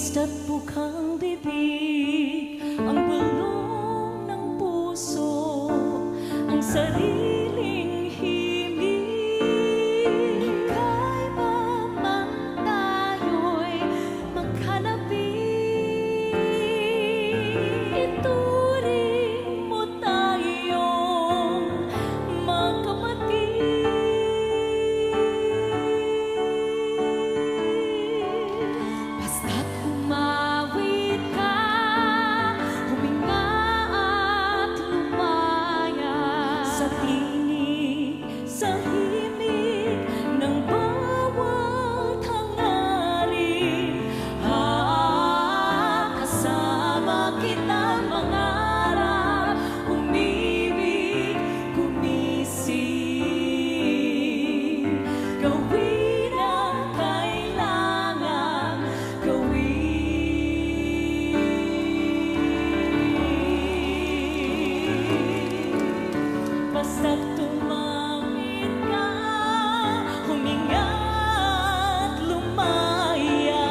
Basta't bukang bibig, ang bulong ng puso, ang sariling himig. Kay ba man tayo'y magkalapit, ituring mo tayong magkapatid. Basta't umawit ka, huminga at lumaya sa tinig, sa himig ng bawat hangarin. Kasama kita mangarap, umibig, gumising, gawin ang kailangan gawin. Basta't tumawid ka, huminga at lumaya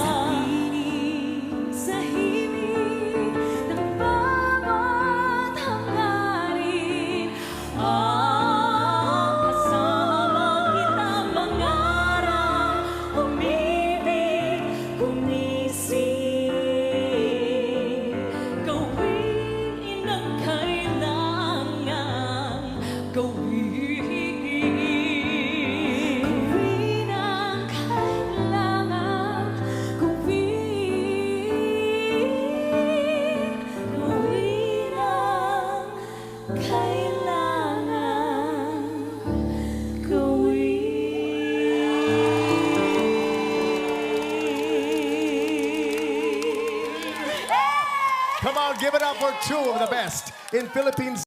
sa tinig, sa himig ng bawat hangarin. Kasama kita mangarap, umibig, gumising, gawin ang kailangan gawin. Gawin ang kailangan gawin. Gawin ang kailangan gawin. Come on, give it up for two of the best in Philippines.